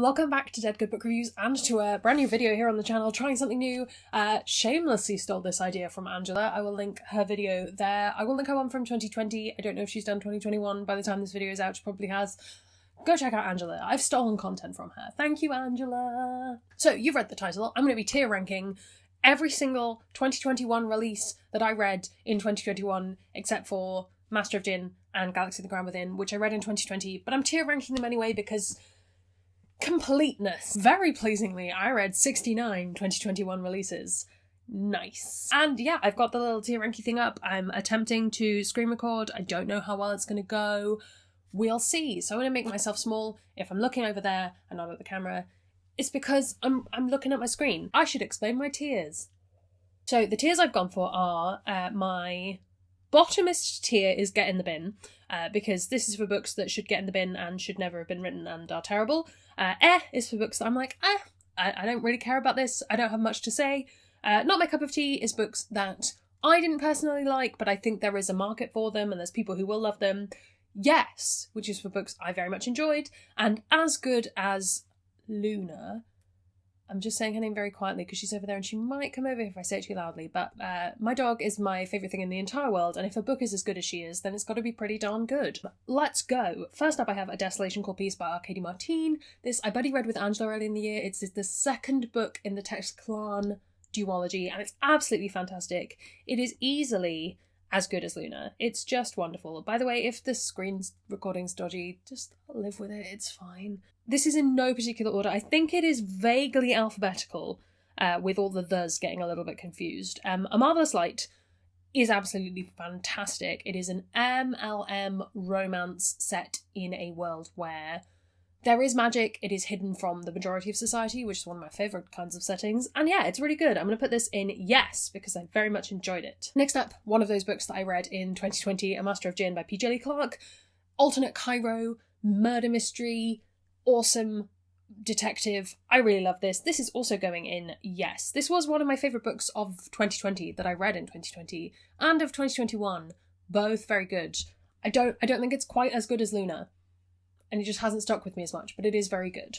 Welcome back to Dead Good Book Reviews and to a brand new video here on the channel, trying something new. Shamelessly stole this idea from Angela. I will link her video there. I will link her one from 2020. I don't know if she's done 2021 by the time this video is out. She probably has. Go check out Angela. I've stolen content from her. Thank you, Angela. So you've read the title. I'm going to be tier ranking every single 2021 release that I read in 2021, except for Master of Jinn and Galaxy of the Grand Within, which I read in 2020, but I'm tier ranking them anyway because completeness. Very pleasingly, I read 69 2021 releases. Nice. And yeah, I've got the little tier ranking thing up. I'm attempting to screen record. I don't know how well it's going to go. We'll see. So I'm going to make myself small. If I'm looking over there and not at the camera, it's because I'm looking at my screen. I should explain my tiers. So the tiers I've gone for are my bottomest tier is Get in the Bin, because this is for books that should get in the bin and should never have been written and are terrible. Is for books that I'm like, I don't really care about this, I don't have much to say. Not my cup of tea is books that I didn't personally like, but I think there is a market for them and there's people who will love them. Yes, which is for books I very much enjoyed. And As Good as Luna, I'm just saying her name very quietly because she's over there and she might come over if I say it too loudly, but my dog is my favourite thing in the entire world, and if a book is as good as she is, then it's got to be pretty darn good. Let's go. First up, I have A Desolation Called Peace by Arcady Martin. This I buddy read with Angela earlier in the year. It's the second book in the Tex Clan duology, and it's absolutely fantastic. It is easily as good as Luna. It's just wonderful. By the way, if the screen recording's dodgy, just live with it, it's fine. This is in no particular order. I think it is vaguely alphabetical, with all the thes getting a little bit confused. A Marvelous Light is absolutely fantastic. It is an MLM romance set in a world where there is magic. It is hidden from the majority of society, which is one of my favourite kinds of settings. And yeah, it's really good. I'm going to put this in yes, because I very much enjoyed it. Next up, one of those books that I read in 2020, A Master of Jinn by P.J. Lee Clark. Alternate Cairo, murder mystery, awesome detective. I really love this. This is also going in yes. This was one of my favourite books of 2020 that I read in 2020 and of 2021. Both very good. I don't think it's quite as good as Luna, and it just hasn't stuck with me as much, but it is very good.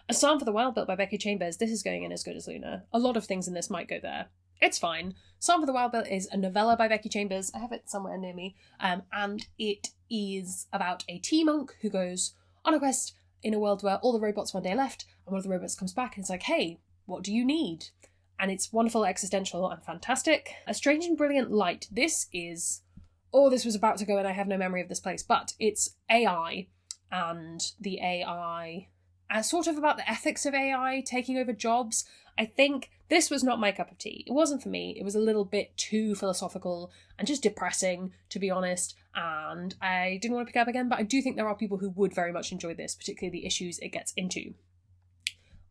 A Psalm for the Wild Built by Becky Chambers. This is going in as good as Luna. A lot of things in this might go there. It's fine. Psalm for the Wild Built is a novella by Becky Chambers. I have it somewhere near me. And it is about a tea monk who goes on a quest in a world where all the robots one day left, and one of the robots comes back and it's like, hey, what do you need? And it's wonderful, existential, and fantastic. A Strange and Brilliant Light. This is... Oh, this was about to go and I have no memory of this place, but it's AI, and the AI... sort of about the ethics of AI taking over jobs. I think this was not my cup of tea. It wasn't for me. It was a little bit too philosophical and just depressing, to be honest, and I didn't want to pick it up again, but I do think there are people who would very much enjoy this, particularly the issues it gets into.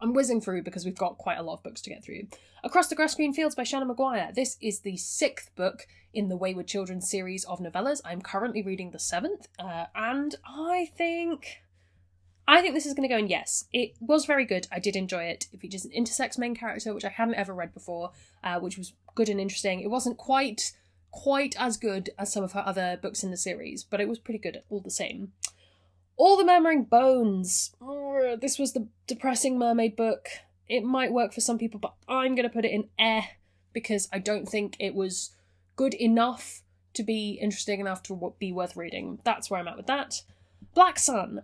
I'm whizzing through because we've got quite a lot of books to get through. Across the Grass Green Fields by Shannon Maguire. This is the 6th book in the Wayward Children series of novellas. I'm currently reading the 7th, and I think this is going to go in yes. It was very good. I did enjoy it. It features an intersex main character, which I hadn't ever read before, which was good and interesting. It wasn't quite as good as some of her other books in the series, but it was pretty good all the same. All the Murmuring Bones. This was the depressing mermaid book. It might work for some people, but I'm going to put it in because I don't think it was good enough to be interesting enough to be worth reading. That's where I'm at with that. Black Sun.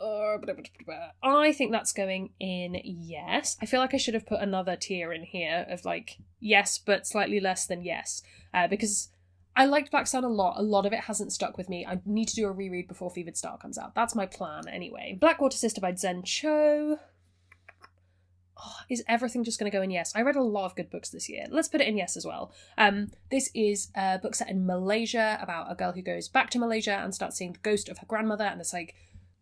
I think that's going in yes. I feel like I should have put another tier in here of like yes, but slightly less than yes, because I liked Black Sun a lot. A lot of it hasn't stuck with me. I need to do a reread before Fevered Star comes out. That's my plan anyway. Blackwater Sister by Zen Cho. Is everything just going to go in yes? I read a lot of good books this year. Let's put it in yes as well. This is a book set in Malaysia about a girl who goes back to Malaysia and starts seeing the ghost of her grandmother, and it's like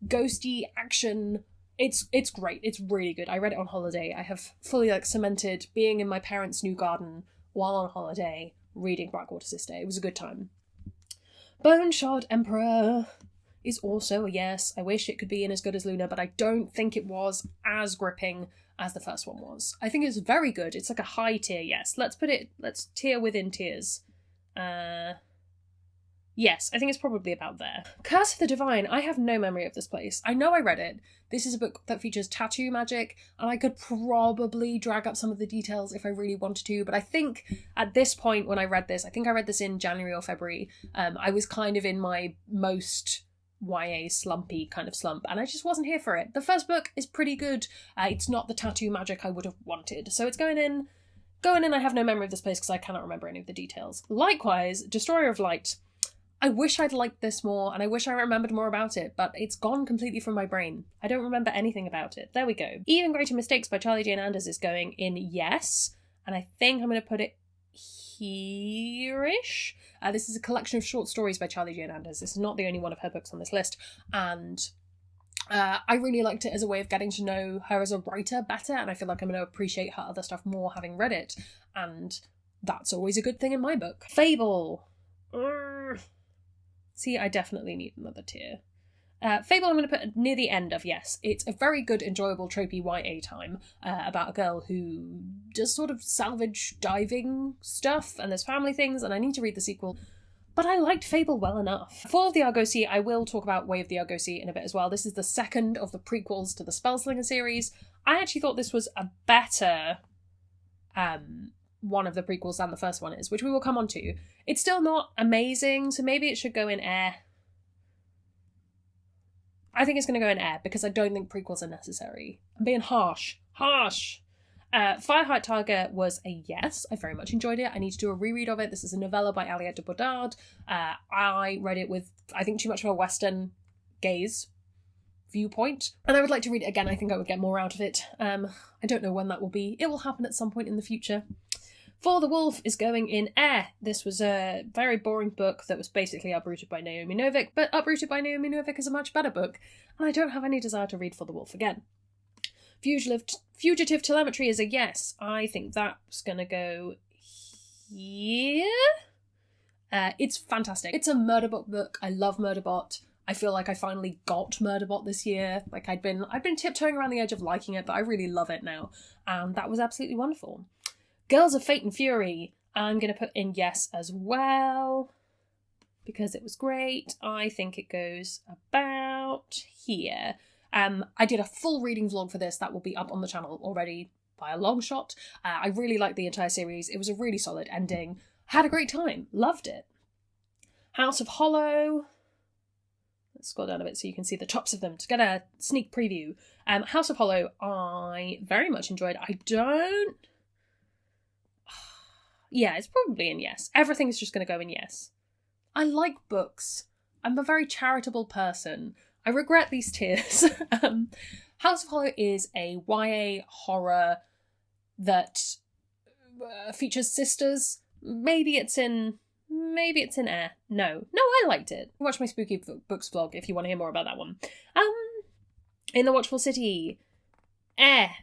ghosty action. It's great. It's really good. I read it on holiday. I have fully cemented being in my parents' new garden while on holiday reading Blackwater Sister. It was a good time. Bone Shard Emperor is also a yes. I wish it could be in as good as Luna, but I don't think it was as gripping as the first one was. I think it's very good. It's like a high tier yes. Let's tier within tiers. Yes, I think it's probably about there. Curse of the Divine. I have no memory of this place. I know I read it. This is a book that features tattoo magic, and I could probably drag up some of the details if I really wanted to, but I think at this point when I read this, I think I read this in January or February, I was kind of in my most YA slumpy kind of slump, and I just wasn't here for it. The first book is pretty good. It's not the tattoo magic I would have wanted, so it's going in. I have no memory of this place because I cannot remember any of the details. Likewise, Destroyer of Light. I wish I'd liked this more, and I wish I remembered more about it, but it's gone completely from my brain. I don't remember anything about it. There we go. Even Greater Mistakes by Charlie Jane Anders is going in yes, and I think I'm going to put it here-ish. This is a collection of short stories by Charlie Jane Anders. This is not the only one of her books on this list, and I really liked it as a way of getting to know her as a writer better, and I feel like I'm going to appreciate her other stuff more having read it, and that's always a good thing in my book. Fable. See, I definitely need another tier. Fable I'm going to put near the end of yes. It's a very good, enjoyable, tropey YA time about a girl who does sort of salvage diving stuff, and there's family things, and I need to read the sequel. But I liked Fable well enough. Fall of the Argosy, I will talk about Way of the Argosy in a bit as well. This is the second of the prequels to the Spellslinger series. I actually thought this was a better one of the prequels than the first one is, which we will come on to. It's still not amazing, so maybe it should go in air. I think it's going to go in air because I don't think prequels are necessary. I'm being harsh. Fireheart Tiger was a yes. I very much enjoyed it. I need to do a reread of it. This is a novella by Aliette de Bodard. I read it with, I think, too much of a Western gaze viewpoint, and I would like to read it again. I think I would get more out of it. I don't know when that will be. It will happen at some point in the future. For the Wolf is going in air. This was a very boring book that was basically uprooted by Naomi Novik, but Uprooted by Naomi Novik is a much better book, and I don't have any desire to read For the Wolf again. Fugitive Telemetry is a yes. I think that's going to go here. It's fantastic. It's a Murderbot book. I love Murderbot. I feel like I finally got Murderbot this year. Like I'd been tiptoeing around the edge of liking it, but I really love it now, and that was absolutely wonderful. Girls of Fate and Fury, I'm going to put in yes as well, because it was great. I think it goes about here. I did a full reading vlog for this that will be up on the channel already by a long shot. I really liked the entire series. It was a really solid ending. Had a great time. Loved it. House of Hollow. Let's scroll down a bit so you can see the tops of them to get a sneak preview. House of Hollow, I very much enjoyed. Yeah, it's probably in yes. Everything's just going to go in yes. I like books. I'm a very charitable person. I regret these tiers. House of Hollow is a YA horror that features sisters. Maybe it's in air. No, I liked it. Watch my Spooky Books vlog if you want to hear more about that one. In the Watchful City,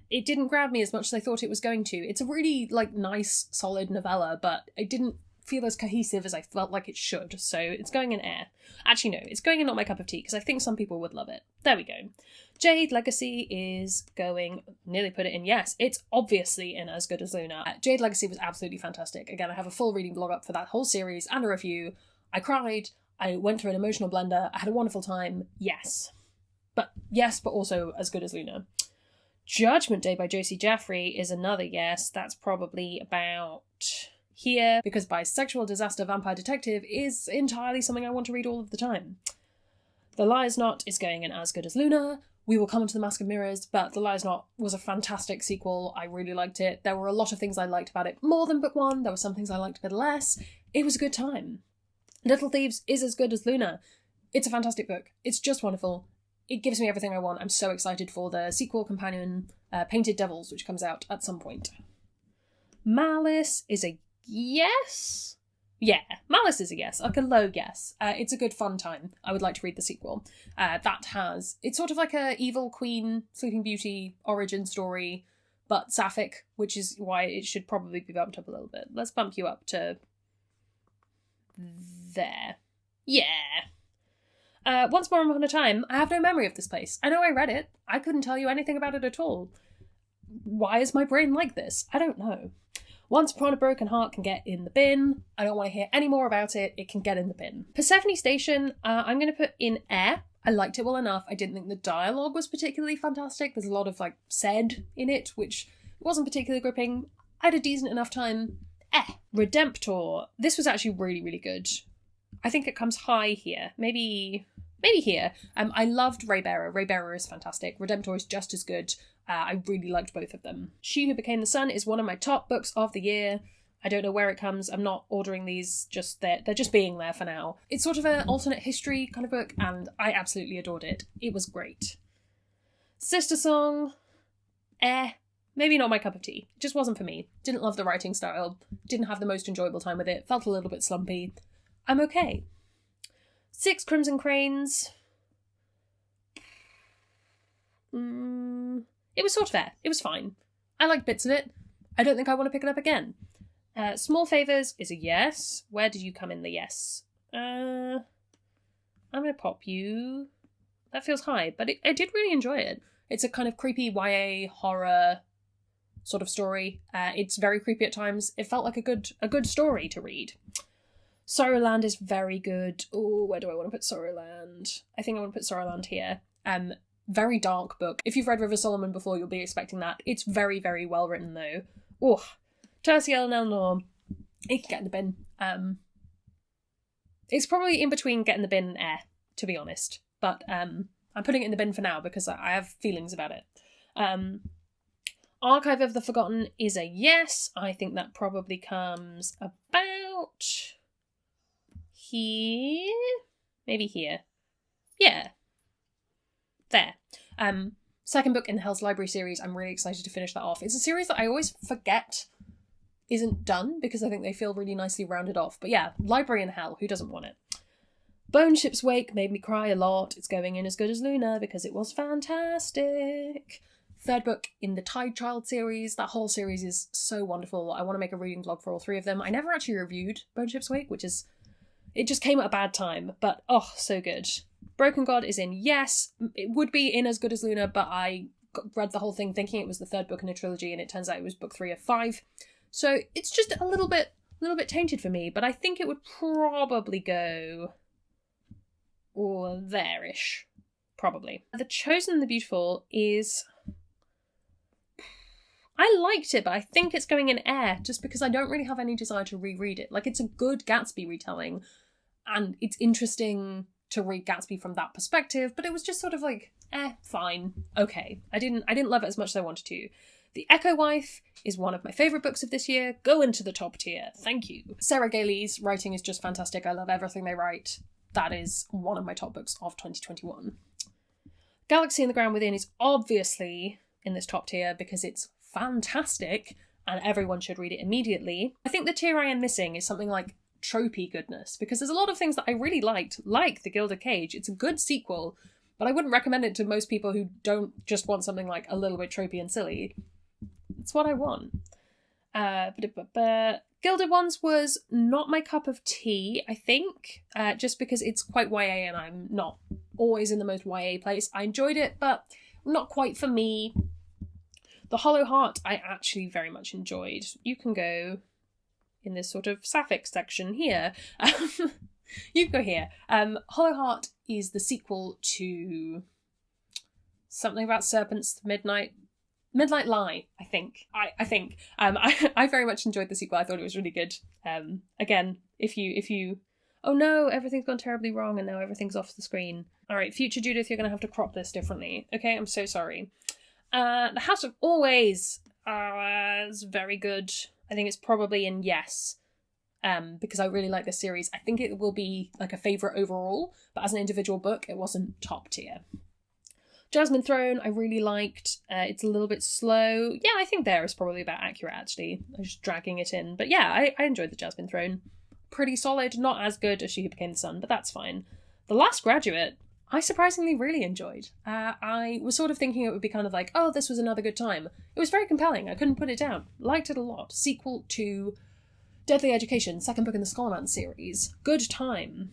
it didn't grab me as much as I thought it was going to. It's a really nice, solid novella, but it didn't feel as cohesive as I felt like it should, so it's going in air. Actually, no, it's going in not my cup of tea, because I think some people would love it. There we go. Jade Legacy is going, nearly put it in yes. It's obviously in As Good as Luna. Jade Legacy was absolutely fantastic. Again, I have a full reading blog up for that whole series and a review. I cried, I went through an emotional blender, I had a wonderful time, yes. But also As Good as Luna. Judgment Day by Josie Jeffrey is another yes. That's probably about here, because Bisexual Disaster Vampire Detective is entirely something I want to read all of the time. The Liar's Knot is going in As Good as Luna. We will come on to The Mask of Mirrors, but The Liar's Knot was a fantastic sequel. I really liked it. There were a lot of things I liked about it more than book one. There were some things I liked a bit less. It was a good time. Little Thieves is As Good as Luna. It's a fantastic book. It's just wonderful. It gives me everything I want. I'm so excited for the sequel companion, Painted Devils, which comes out at some point. Malice is a yes? Yeah, Malice is a yes, like a low yes. It's a good fun time. I would like to read the sequel. It's sort of like a evil queen, Sleeping Beauty origin story, but sapphic, which is why it should probably be bumped up a little bit. Let's bump you up to there. Yeah. Once More Upon a Time, I have no memory of this place. I know I read it. I couldn't tell you anything about it at all. Why is my brain like this? I don't know. Once Upon a Broken Heart can get in the bin. I don't want to hear any more about it. It can get in the bin. Persephone Station, I'm going to put in air. I liked it well enough. I didn't think the dialogue was particularly fantastic. There's a lot of said in it, which wasn't particularly gripping. I had a decent enough time. Redemptor. This was actually really, really good. I think it comes high here. Maybe here. I loved Raybearer. Raybearer is fantastic. Redemptor is just as good. I really liked both of them. She Who Became the Sun is one of my top books of the year. I don't know where it comes. I'm not ordering these, they're just being there for now. It's sort of an alternate history kind of book, and I absolutely adored it. It was great. Sister Song, maybe not my cup of tea. It just wasn't for me. Didn't love the writing style. Didn't have the most enjoyable time with it. Felt a little bit slumpy. I'm okay. 6 Crimson Cranes. It was sort of fair. It was fine. I liked bits of it. I don't think I want to pick it up again. Small Favours is a yes. Where did you come in the yes? I'm going to pop you. That feels high, but I did really enjoy it. It's a kind of creepy YA horror sort of story. It's very creepy at times. It felt like a good story to read. Sorrowland is very good. Oh, where do I want to put Sorrowland? I think I want to put Sorrowland here. Very dark book. If you've read River Solomon before, you'll be expecting that. It's very, very well written though. Oh, Tertiel and Eleanor, it can get in the bin. It's probably in between get in the bin and air, to be honest. But I'm putting it in the bin for now because I have feelings about it. Archive of the Forgotten is a yes. I think that probably comes about here. Maybe here. Yeah. There. Second book in the Hell's Library series. I'm really excited to finish that off. It's a series that I always forget isn't done because I think they feel really nicely rounded off. But yeah, Library in Hell, who doesn't want it? Bone Ship's Wake made me cry a lot. It's going in as good as Luna because it was fantastic. Third book in the Tide Child series. That whole series is so wonderful. I want to make a reading vlog for all 3 of them. I never actually reviewed Bone Ship's Wake, it just came at a bad time, but oh, so good. Broken God is in yes. It would be in as good as Luna, but I read the whole thing thinking it was the 3rd book in a trilogy, and it turns out it was book 3 of 5. So it's just a little bit tainted for me, but I think it would probably go there-ish. Probably. The Chosen and the Beautiful is... I liked it, but I think it's going in air just because I don't really have any desire to reread it. It's a good Gatsby retelling, and it's interesting to read Gatsby from that perspective, but it was just sort of fine, okay. I didn't love it as much as I wanted to. The Echo Wife is one of my favourite books of this year. Go into the top tier. Thank you. Sarah Gailey's writing is just fantastic. I love everything they write. That is one of my top books of 2021. Galaxy and the Ground Within is obviously in this top tier because it's fantastic and everyone should read it immediately. I think the tier I am missing is something like tropey goodness, because there's a lot of things that I really liked, like The Gilded Cage. It's a good sequel, but I wouldn't recommend it to most people who don't just want something a little bit tropey and silly. It's what I want. Gilded Ones was not my cup of tea, I think, just because it's quite YA and I'm not always in the most YA place. I enjoyed it, but not quite for me. The Hollow Heart I actually very much enjoyed. You can go in this sort of sapphic section here. You can go here. Hollow Heart is the sequel to something about serpents, Midnight Lie, I think. I very much enjoyed the sequel. I thought it was really good. Again, if you oh no, everything's gone terribly wrong and now everything's off the screen. Alright, future Judith, you're gonna have to crop this differently. Okay, I'm so sorry. The House of Always is very good. I think it's probably in yes. Because I really like this series. I think it will be a favourite overall, but as an individual book, it wasn't top tier. Jasmine Throne, I really liked. It's a little bit slow. Yeah, I think there is probably about accurate, actually. I'm just dragging it in. But yeah, I enjoyed the Jasmine Throne. Pretty solid. Not as good as She Who Became the Sun, but that's fine. The Last Graduate, I surprisingly really enjoyed. I was sort of thinking it would be kind of oh, this was another good time. It was very compelling. I couldn't put it down. Liked it a lot. Sequel to Deadly Education, 2nd book in the Scholomance series. Good time.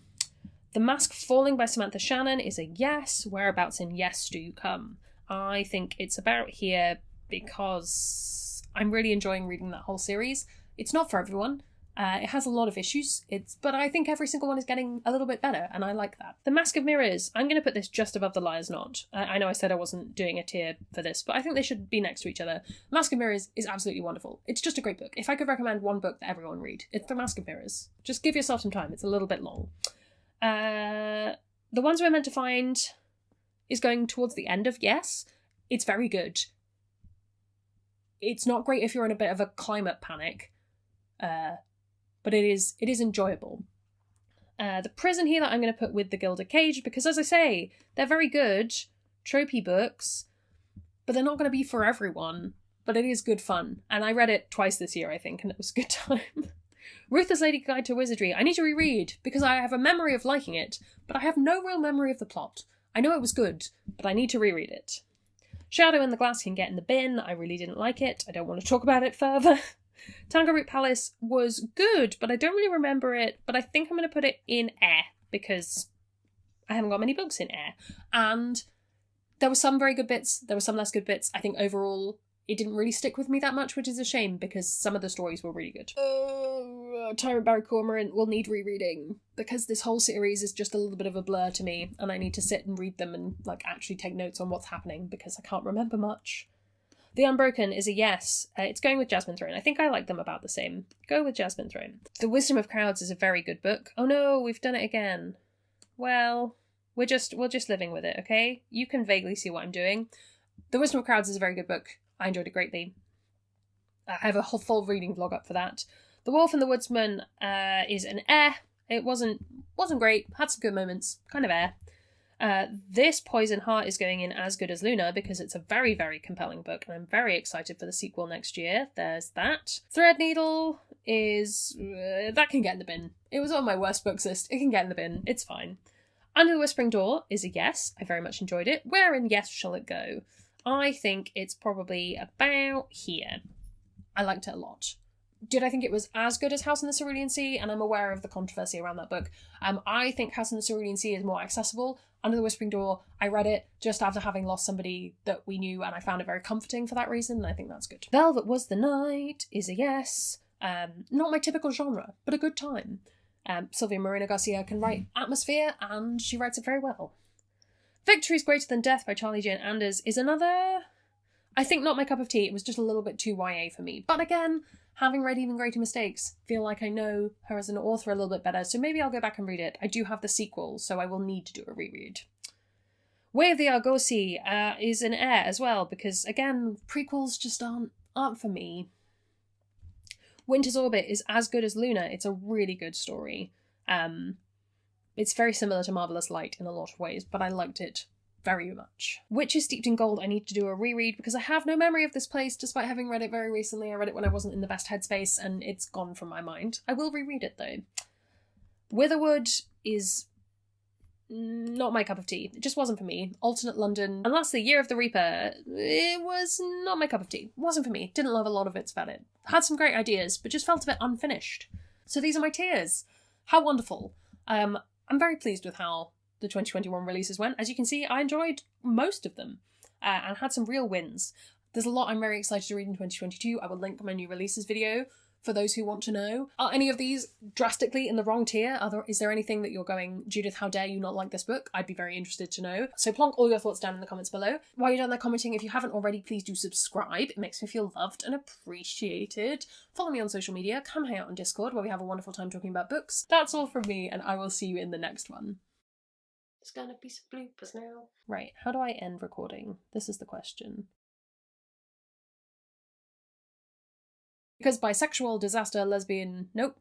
The Mask Falling by Samantha Shannon is a yes. Whereabouts in yes do you come? I think it's about here because I'm really enjoying reading that whole series. It's not for everyone. It has a lot of issues, but I think every single one is getting a little bit better, and I like that. The Mask of Mirrors, I'm going to put this just above The Liar's Knot. I know I said I wasn't doing a tier for this, but I think they should be next to each other. Mask of Mirrors is absolutely wonderful. It's just a great book. If I could recommend one book that everyone read, it's The Mask of Mirrors. Just give yourself some time. It's a little bit long. The Ones We're Meant to Find is going towards the end of Yes. It's very good. It's not great if you're in a bit of a climate panic, but it is enjoyable. The Prison Healer I'm going to put with The Gilded Cage, because as I say, they're very good, tropey books, but they're not going to be for everyone, but it is good fun. And I read it twice this year, I think, and it was a good time. Ruthless Lady Guide to Wizardry, I need to reread, because I have a memory of liking it, but I have no real memory of the plot. I know it was good, but I need to reread it. Shadow in the Glass can get in the bin. I really didn't like it. I don't want to talk about it further. Tangleroot Palace was good, but I don't really remember it, but I think I'm going to put it in air, because I haven't got many books in air. And there were some very good bits, there were some less good bits. I think overall it didn't really stick with me that much, which is a shame, because some of the stories were really good. Tyrant Barry Cormorant will need rereading, because this whole series is just a little bit of a blur to me, and I need to sit and read them and actually take notes on what's happening, because I can't remember much. The Unbroken is a yes. It's going with Jasmine Throne. I think I like them about the same. Go with Jasmine Throne. The Wisdom of Crowds is a very good book. Oh no, we've done it again. Well, we're just living with it, okay? You can vaguely see what I'm doing. The Wisdom of Crowds is a very good book. I enjoyed it greatly. I have a whole full reading vlog up for that. The Wolf and the Woodsman is an air. It wasn't great. Had some good moments. Kind of air. This Poison Heart is going in As Good as Luna, because it's a very, very compelling book, and I'm very excited for the sequel next year. There's that. Threadneedle is... that can get in the bin. It was on my worst books list. It can get in the bin. It's fine. Under the Whispering Door is a yes. I very much enjoyed it. Where in yes shall it go? I think it's probably about here. I liked it a lot. Did I think it was as good as House in the Cerulean Sea? And I'm aware of the controversy around that book. I think House in the Cerulean Sea is more accessible. Under the Whispering Door, I read it just after having lost somebody that we knew, and I found it very comforting for that reason, and I think that's good. Velvet Was the Night is a yes. Not my typical genre, but a good time. Sylvia Moreno Garcia can write atmosphere, and she writes it very well. Victory's Greater Than Death by Charlie Jane Anders is another... I think not my cup of tea. It was just a little bit too YA for me. But again, having read Even Greater Mistakes, feel like I know her as an author a little bit better, so maybe I'll go back and read it. I do have the sequel, so I will need to do a reread. Way of the Argosy is an air as well, because again, prequels just aren't for me. Winter's Orbit is As Good as Luna. It's a really good story. It's very similar to Marvelous Light in a lot of ways, but I liked it very much. Witches Steeped in Gold I need to do a reread, because I have no memory of this place despite having read it very recently. I read it when I wasn't in the best headspace, and it's gone from my mind. I will reread it though. Witherwood is not my cup of tea. It just wasn't for me. Alternate London. And lastly, Year of the Reaper. It was not my cup of tea. Wasn't for me. Didn't love a lot of bits about it. Had some great ideas, but just felt a bit unfinished. So these are my tiers. How wonderful. I'm very pleased with how the 2021 releases went. As you can see, I enjoyed most of them and had some real wins. There's a lot I'm very excited to read in 2022. I will link my new releases video for those who want to know. Are any of these drastically in the wrong tier? Is there anything that you're going, Judith, how dare you not like this book? I'd be very interested to know. So plonk all your thoughts down in the comments below. While you're down there commenting, if you haven't already, please do subscribe. It makes me feel loved and appreciated. Follow me on social media. Come hang out on Discord, where we have a wonderful time talking about books. That's all from me, and I will see you in the next one. There's gonna be some bloopers now. Right, how do I end recording? This is the question. Because bisexual, disaster, lesbian... Nope.